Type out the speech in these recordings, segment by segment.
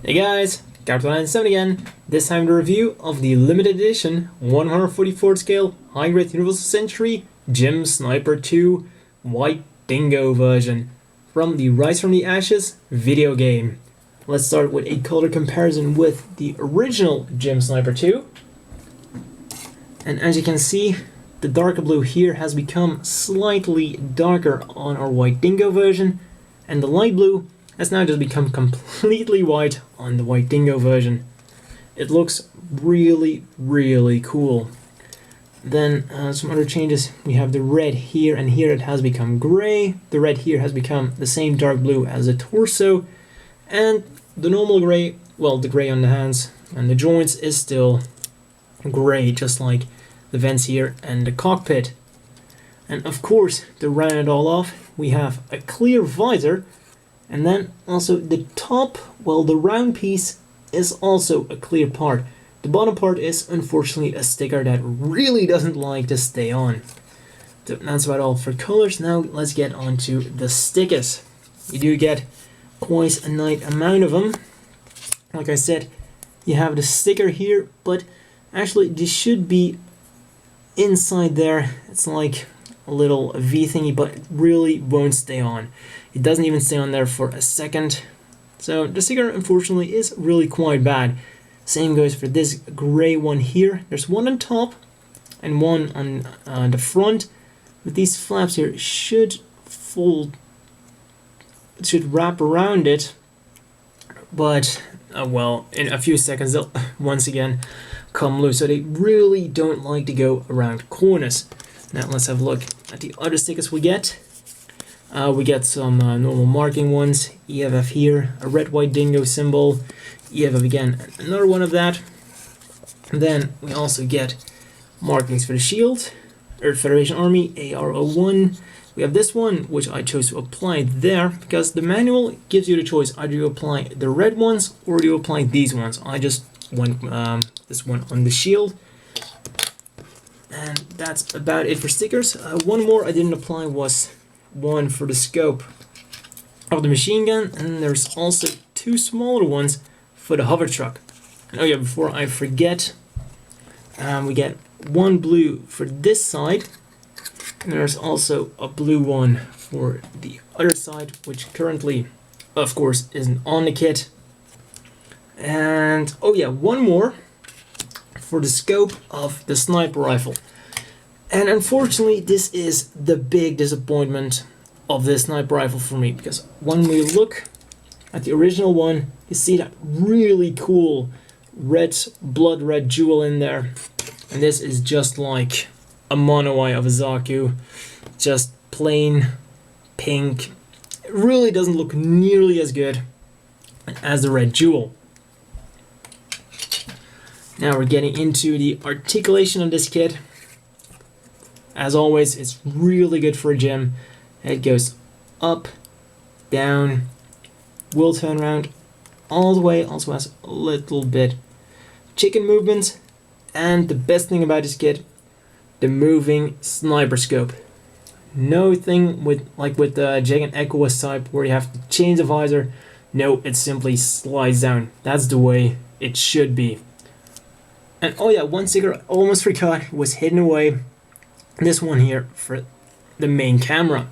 Hey guys, Captain97 again. This time the review of the limited edition 144 scale high grade Universal Century Gym Sniper 2 White Dingo version from the Rise from the Ashes video game. Let's start with a color comparison with the original Gym Sniper 2. And as you can see, the darker blue here has become slightly darker on our White Dingo version, and the light blue has now just become completely white on the White Dingo version. It looks really, really cool. Then some other changes. We have the red here, and here it has become gray. The red here has become the same dark blue as the torso. And the normal gray, well, the gray on the hands and the joints is still gray, just like the vents here and the cockpit. And of course, to round it all off, we have a clear visor. And then also the top, well, the round piece is also a clear part. The bottom part is unfortunately a sticker that really doesn't like to stay on. So that's about all for colors. Now let's get on to the stickers. You do get quite a nice amount of them. Like I said, you have the sticker here, but actually this should be inside there. It's like a little V thingy, but it really won't stay on. It doesn't even stay on there for a second. So the sticker unfortunately is really quite bad. Same goes for this gray one here. There's one on top and one on the front. But these flaps here should fold, should wrap around it. But well, in a few seconds they'll once again come loose. So they really don't like to go around corners. Now let's have a look at the other stickers we get. We get some normal marking ones, EFF here, a red white dingo symbol, EFF again, another one of that. And then we also get markings for the shield, Earth Federation Army, AR01. We have this one, which I chose to apply there, because the manual gives you the choice, either you apply the red ones or you apply these ones. I just went this one on the shield. And that's about it for stickers. One more I didn't apply was one for the scope of the machine gun, and there's also two smaller ones for the hover truck. And oh yeah, before I forget, we get one blue for this side, and there's also a blue one for the other side, which currently, of course, isn't on the kit. And oh yeah, one more for the scope of the sniper rifle. And unfortunately, this is the big disappointment of this sniper rifle for me, because when we look at the original one, you see that really cool red, blood red jewel in there. And this is just like a mono eye of a Zaku, just plain pink. It really doesn't look nearly as good as the red jewel. Now we're getting into the articulation of this kit. As always, it's really good for a gym. It goes up, down, will turn around all the way, also has a little bit chicken movement, and the best thing about this kit, the moving sniper scope. No thing with like with the Jag and Echoes type where you have to change the visor. No, it simply slides down. That's the way it should be. And oh yeah, one sticker I almost forgot was hidden away. This one here for the main camera.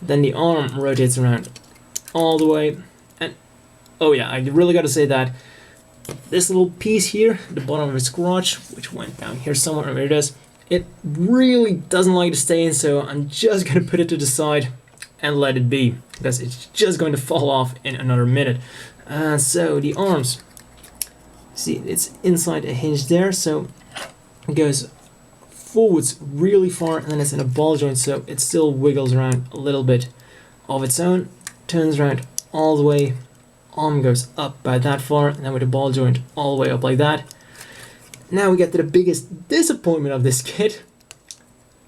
Then the arm rotates around all the way. And oh yeah, I really gotta say that this little piece here, the bottom of its crotch, which went down here somewhere, there it is, it really doesn't like to stay in, so I'm just gonna put it to the side and let it be, because it's just going to fall off in another minute. So the arms, see, it's inside a hinge there, so it goes forwards really far, and then it's in a ball joint, so it still wiggles around a little bit of its own, turns around all the way, arm goes up about that far, and then with a ball joint all the way up like that. Now we get to the biggest disappointment of this kit,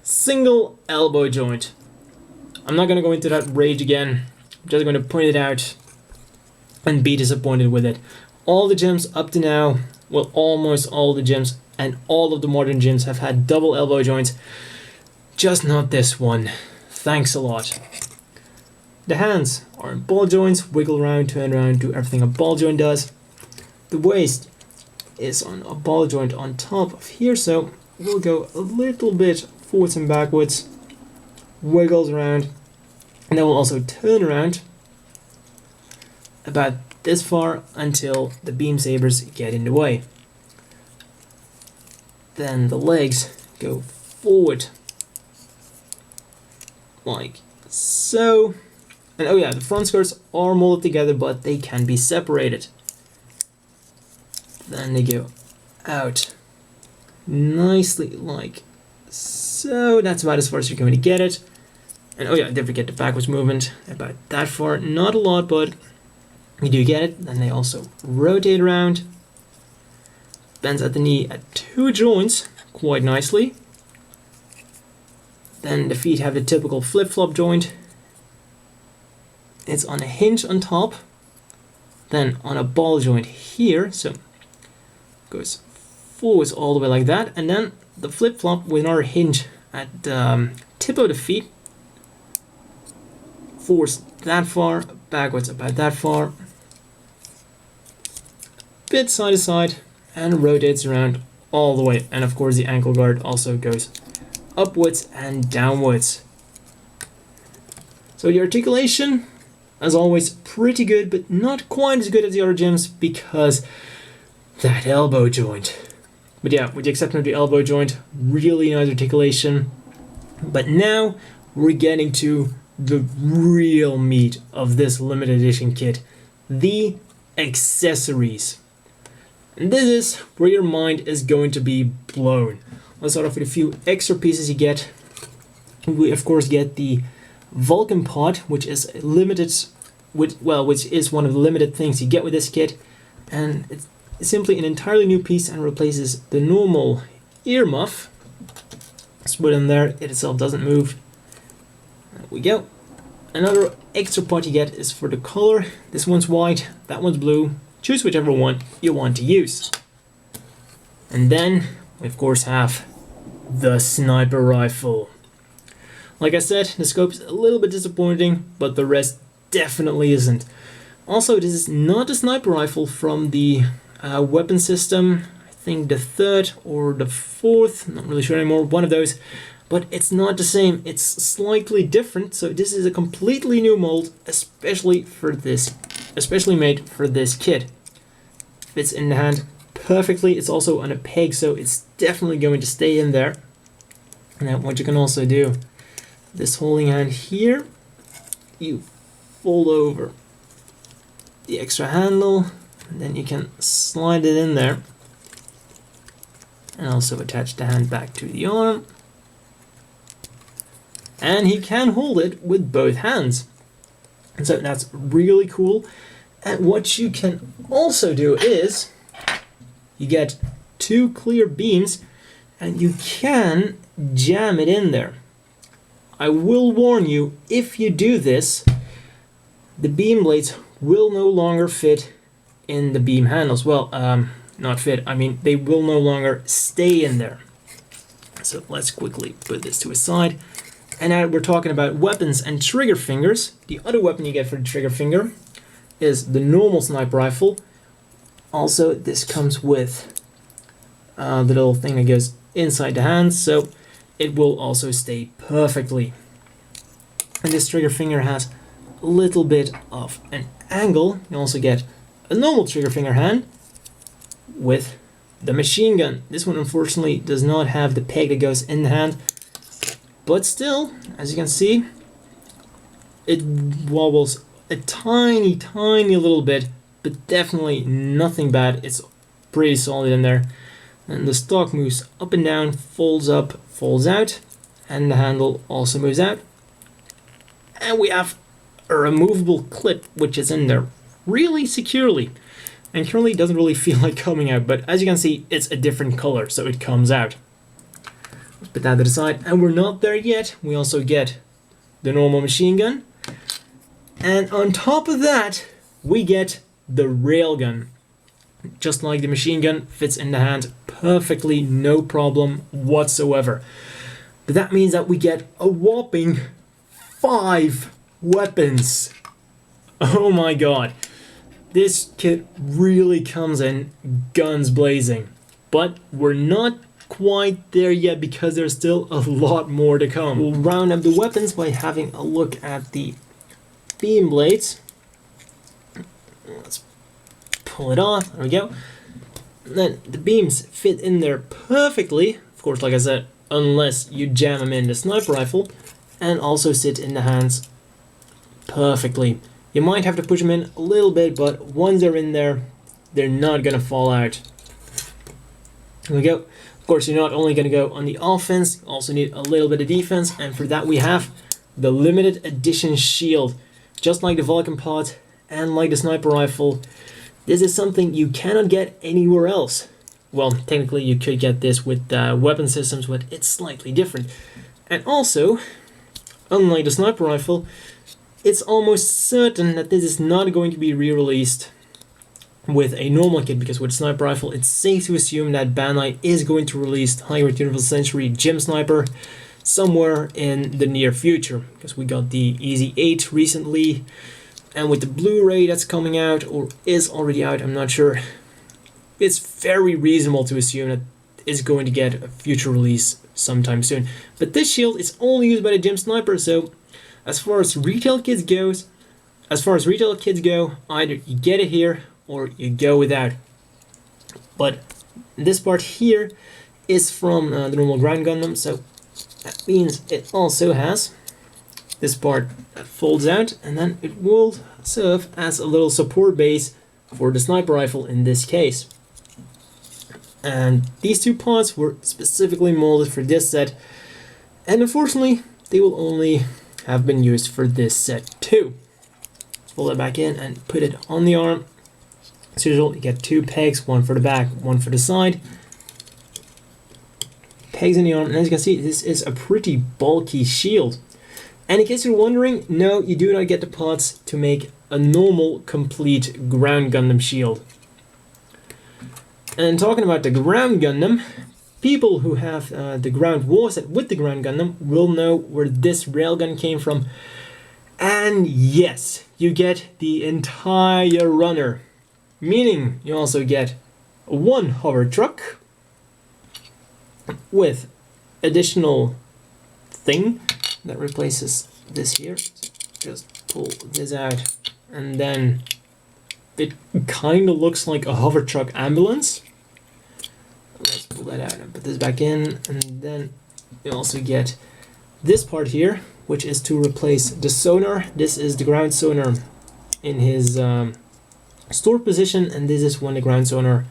single elbow joint. I'm not going to go into that rage again, I'm just going to point it out and be disappointed with it. All the gyms up to now, well, almost all the gyms and all of the modern gyms have had double elbow joints, just not this one. Thanks a lot. The hands are in ball joints, wiggle around, turn around, do everything a ball joint does. The waist is on a ball joint on top of here, so we'll go a little bit forwards and backwards, wiggles around, and then we'll also turn around about this far until the beam sabers get in the way. Then the legs go forward like so. And oh yeah, the front skirts are molded together, but they can be separated. Then they go out nicely like so. That's about as far as you're going to get it. And oh yeah, don't forget the backwards movement, about that far. Not a lot, but you do get it. Then they also rotate around. Bends at the knee at 2 joints quite nicely. Then the feet have the typical flip-flop joint. It's on a hinge on top, then on a ball joint here, so goes forwards all the way like that, and then the flip-flop with another hinge at the tip of the feet, forwards that far, backwards about that far, bit side to side, and rotates around all the way. And of course the ankle guard also goes upwards and downwards. So the articulation, as always, pretty good, but not quite as good as the other gyms because that elbow joint. But yeah, with the exception of the elbow joint, really nice articulation. But now we're getting to the real meat of this limited edition kit, the accessories. And this is where your mind is going to be blown. Let's start off with a few extra pieces you get. We of course get the Vulcan pod, which is limited, which is one of the limited things you get with this kit, and it's simply an entirely new piece and replaces the normal earmuff. Let's put it in there. It itself doesn't move. There we go. Another extra pod you get is for the color. This one's white, that one's blue. Choose whichever one you want to use. And then we of course have the sniper rifle. Like I said, the scope's a little bit disappointing, but the rest definitely isn't. Also, this is not a sniper rifle from the weapon system. I think the 3rd or the 4th, not really sure anymore, one of those. But it's not the same, it's slightly different, so this is a completely new mold, especially made for this kit. Fits in the hand perfectly. It's also on a peg, so it's definitely going to stay in there. Now what you can also do, this holding hand here, you fold over the extra handle, and then you can slide it in there, and also attach the hand back to the arm. And he can hold it with both hands. And so that's really cool. And what you can also do is you get 2 clear beams and you can jam it in there. I will warn you, if you do this, the beam blades will no longer fit in the beam handles. Well, not fit, I mean they will no longer stay in there. So let's quickly put this to a side. And now we're talking about weapons and trigger fingers. The other weapon you get for the trigger finger is the normal sniper rifle. Also, this comes with the little thing that goes inside the hand, so it will also stay perfectly. And this trigger finger has a little bit of an angle. You also get a normal trigger finger hand with the machine gun. This one unfortunately does not have the peg that goes in the hand, but still, as you can see, it wobbles a tiny little bit, but definitely nothing bad. It's pretty solid in there. And the stock moves up and down, folds up, folds out, and the handle also moves out. And we have a removable clip which is in there really securely, and currently doesn't really feel like coming out, but as you can see, it's a different color, so it comes out. Let's put that to the side, and we're not there yet. We also get the normal machine gun, and on top of that we get the railgun. Just like the machine gun, fits in the hand perfectly, no problem whatsoever. But that means that we get a whopping 5 weapons. Oh my god. This kit really comes in guns blazing. But we're not quite there yet because there's still a lot more to come. We'll round up the weapons by having a look at the beam blades. Let's pull it off. There we go. And then the beams fit in there perfectly. Of course, like I said, unless you jam them in the sniper rifle, and also sit in the hands perfectly. You might have to push them in a little bit, but once they're in there, they're not gonna fall out. There we go. Of course, you're not only gonna go on the offense, you also need a little bit of defense, and for that we have the limited edition shield. Just like the Vulcan pod and like the sniper rifle, this is something you cannot get anywhere else. Well, technically you could get this with weapon systems, but it's slightly different. And also, unlike the sniper rifle, it's almost certain that this is not going to be re-released with a normal kit, because with sniper rifle it's safe to assume that Bandai is going to release High-Grade Universal Century Gym Sniper somewhere in the near future, because we got the Easy 8 recently, and with the Blu-ray that's coming out, or is already out, I'm not sure, it's very reasonable to assume that it's going to get a future release sometime soon. But this shield is only used by the Gym Sniper, so as far as retail kits go, either you get it here or you go without. But this part here is from the normal Ground Gundam, so that means it also has this part that folds out, and then it will serve as a little support base for the sniper rifle in this case. And these two parts were specifically molded for this set, and unfortunately they will only have been used for this set too. Let's pull it back in and put it on the arm. As usual, you get two pegs, one for the back, one for the side. Pegs in the arm, and as you can see, this is a pretty bulky shield. And in case you're wondering, no, you do not get the parts to make a normal, complete Ground Gundam shield. And talking about the Ground Gundam, people who have the Ground War set with the Ground Gundam will know where this railgun came from. And yes, you get the entire runner, meaning you also get one hover truck with additional thing that replaces this here. Just pull this out, and then it kind of looks like a hover truck ambulance. Let's pull that out and put this back in, and then you also get this part here, which is to replace the sonar. This is the ground sonar in his stored position, and this is when the ground sonar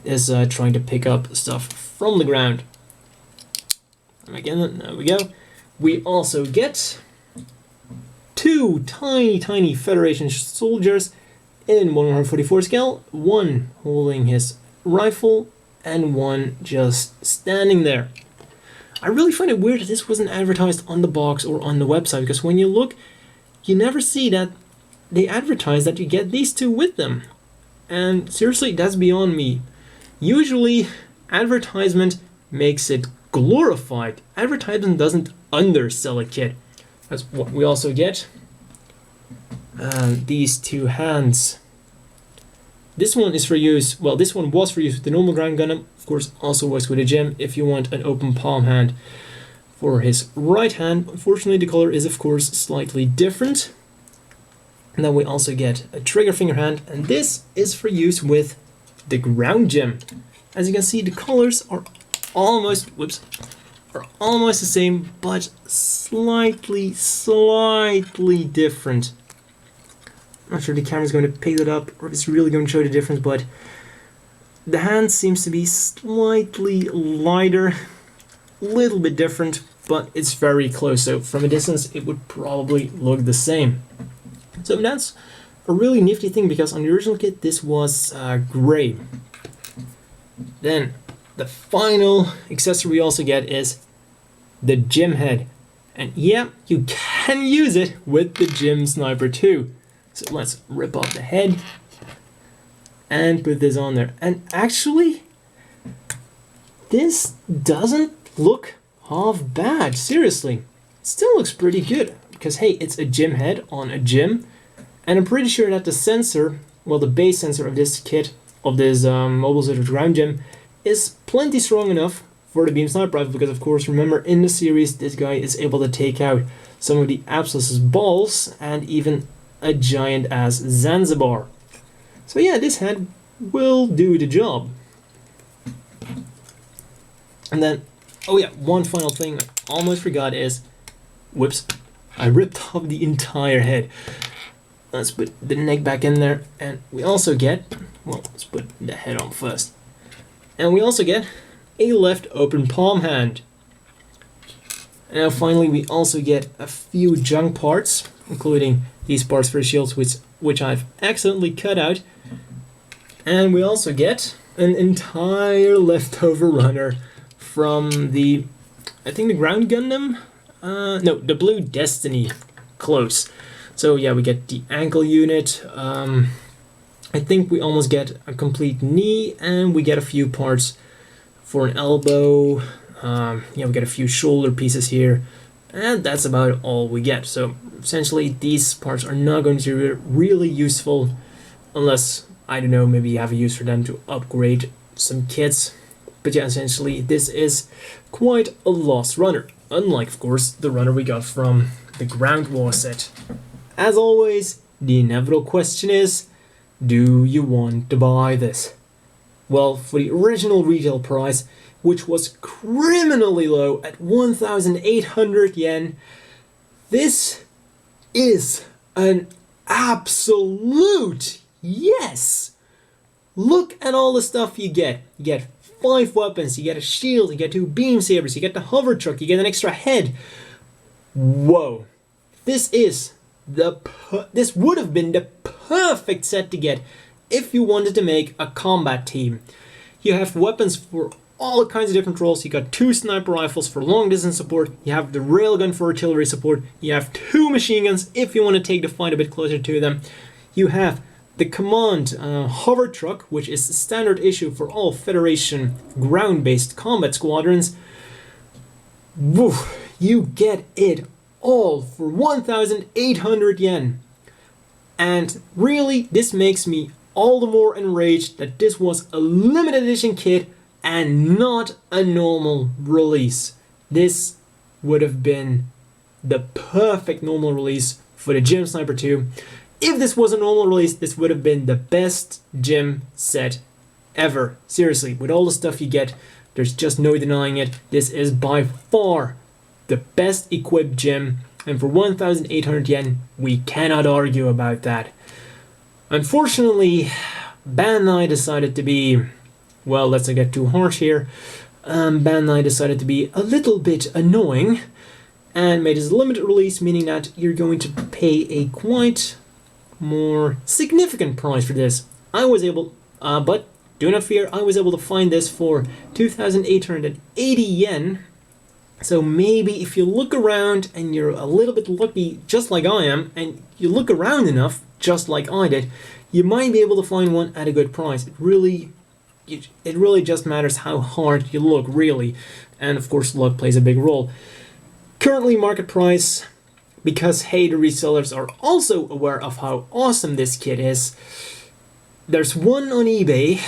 is trying to pick up stuff from the ground. And again, there we go. We also get two tiny Federation soldiers in 144 scale, one holding his rifle and one just standing there. I really find it weird that this wasn't advertised on the box or on the website, because when you look, you never see that they advertise that you get these two with them. And seriously, that's beyond me. Usually, advertisement makes it glorified. Advertisement doesn't undersell a kit. That's what we also get. These two hands. This one is for use, well, this one was for use with the normal Ground Gundam. Of course, also works with a gem if you want an open palm hand for his right hand. Unfortunately, the color is, of course, slightly different. And then we also get a trigger finger hand, and this is for use with the ground gem. As you can see, the colors are almost, are almost the same, but slightly different. I'm not sure if the camera's going to pick that up or if it's really going to show the difference, but the hand seems to be slightly lighter, a little bit different, but it's very close. So from a distance, it would probably look the same. So that's a really nifty thing, because on the original kit, this was gray. Then the final accessory we also get is the gym head. And yeah, you can use it with the Gym Sniper too. So let's rip off the head and put this on there. And actually, this doesn't look half bad, seriously. It still looks pretty good. because hey, it's a gym head on a gym, and I'm pretty sure that the sensor, well, the base sensor of this kit, of this mobile zero ground gym, is plenty strong enough for the beam sniper rifle, because of course, remember, in the series, this guy is able to take out some of the Absolus's balls and even a giant ass Zanzibar. So yeah, this head will do the job. And then, oh yeah, one final thing I almost forgot is, whoops, I ripped off the entire head. Let's put the neck back in there, and we also get, well, let's put the head on first. And we also get a left open palm hand. And now finally we also get a few junk parts, including these parts for shields, which I've accidentally cut out. And we also get an entire leftover runner from the, I think the Ground Gundam? No, the Blue Destiny. Close. So yeah, we get the ankle unit. I think we almost get a complete knee, and we get a few parts for an elbow. Yeah, we get a few shoulder pieces here, and that's about all we get. So essentially, these parts are not going to be really useful unless, I don't know, maybe you have a use for them to upgrade some kits. But yeah, essentially, this is quite a lost runner. Unlike, of course, the runner we got from the Ground War set. As always, the inevitable question is, do you want to buy this? Well, for the original retail price, which was criminally low at 1,800 yen, this is an absolute yes! Look at all the stuff you get. You get 5 weapons, you get a shield, you get 2 beam sabers, you get the hover truck, you get an extra head. Whoa. This would have been the perfect set to get if you wanted to make a combat team. You have weapons for all kinds of different roles. You got 2 sniper rifles for long distance support, you have the railgun for artillery support, you have 2 machine guns if you want to take the fight a bit closer to them. You have the command hover truck, which is the standard issue for all Federation ground-based combat squadrons. Woo, you get it all for 1,800 yen. And really, this makes me all the more enraged that this was a limited edition kit and not a normal release. This would have been the perfect normal release for the Gym Sniper 2. If this was a normal release, this would have been the best gym set ever. Seriously, with all the stuff you get, there's just no denying it. This is by far the best equipped gym, and for 1,800 yen, we cannot argue about that. Unfortunately, Bandai decided to be, well, let's not get too harsh here. Bandai decided to be a little bit annoying and made this a limited release, meaning that you're going to pay a quite more significant price for this. I was able, but do not fear, I was able to find this for 2,880 yen. So maybe if you look around and you're a little bit lucky, just like I am, and you look around enough, just like I did, you might be able to find one at a good price. It really just matters how hard you look, really. And of course, luck plays a big role. Currently market price, because hey, the resellers are also aware of how awesome this kit is, there's one on eBay,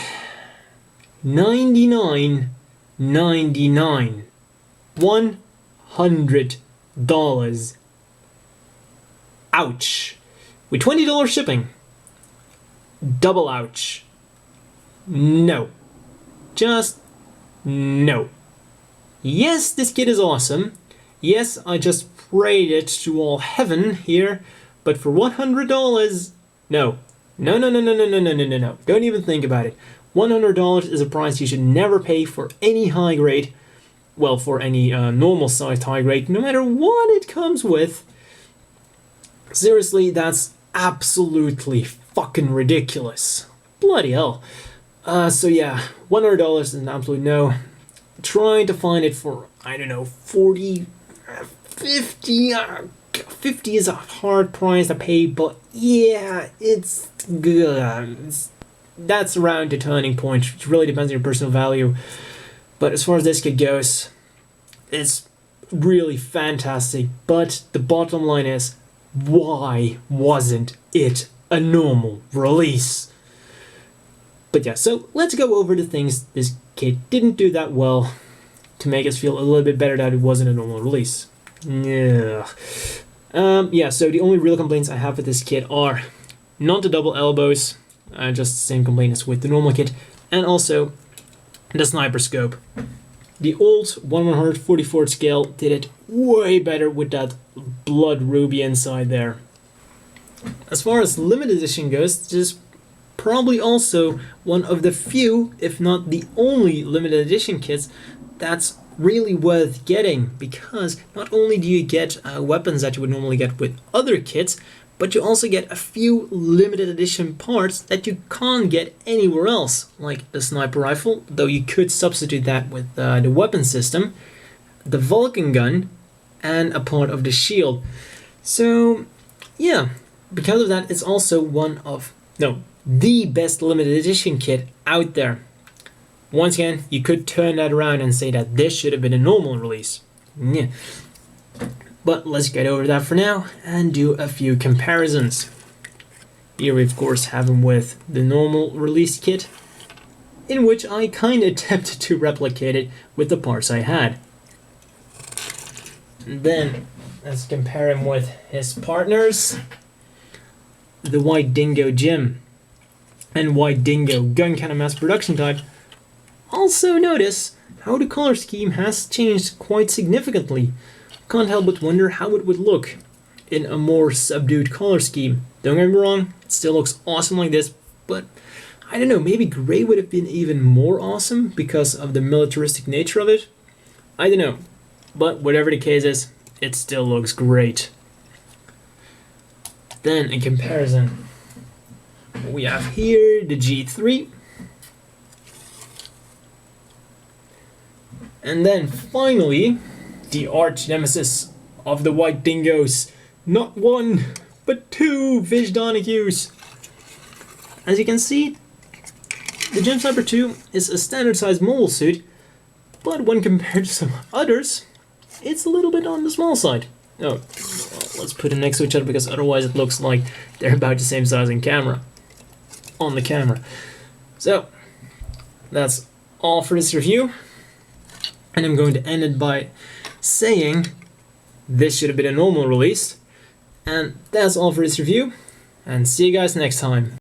$99.99. $100. Ouch. With $20 shipping. Double ouch. No. Just no. Yes, this kit is awesome. Yes, I just prayed it to all heaven here, but for $100, no. No. Don't even think about it. $100 is a price you should never pay for any high grade. Well, for any normal sized high grade, no matter what it comes with. Seriously, that's absolutely fucking ridiculous. Bloody hell. So yeah, $100 is an absolute no. Trying to find it for, I don't know, 40, 50, 50 is a hard price to pay, but yeah, it's good. That's around the turning point. It really depends on your personal value. But as far as this kit goes, it's really fantastic, but the bottom line is, why wasn't it a normal release? But yeah, so let's go over the things this kit didn't do that well to make us feel a little bit better that it wasn't a normal release. Yeah. So the only real complaints I have with this kit are not the double elbows, just the same complaint as with the normal kit, and also the sniper scope. The old 1/144th scale did it way better with that blood ruby inside there. As far as limited edition goes, this is probably also one of the few, if not the only limited edition kits that's really worth getting, because not only do you get weapons that you would normally get with other kits, but you also get a few limited edition parts that you can't get anywhere else, like the sniper rifle, though you could substitute that with the weapon system, the Vulcan gun, and a part of the shield. So yeah, because of that, it's also the best limited edition kit out there. Once again, you could turn that around and say that this should have been a normal release. Yeah. But let's get over that for now and do a few comparisons. Here we of course have him with the normal release kit, in which I kind of attempted to replicate it with the parts I had. And then let's compare him with his partners, the White Dingo Gym and White Dingo gun cannon mass production type. Also notice how the color scheme has changed quite significantly. Can't help but wonder how it would look in a more subdued color scheme. Don't get me wrong, it still looks awesome like this, but I don't know, maybe gray would have been even more awesome because of the militaristic nature of it. I don't know, but whatever the case is, it still looks great. Then in comparison, we have here the G3. And then finally, the arch nemesis of the White Dingoes. Not one, but two Vish Donahues. As you can see, the Gem Sniper 2 is a standard sized mobile suit, but when compared to some others, it's a little bit on the small side. Oh, well, let's put them next to each other because otherwise it looks like they're about the same size on the camera. So, that's all for this review. And I'm going to end it by saying this should have been a normal release. And that's all for this review. And see you guys next time.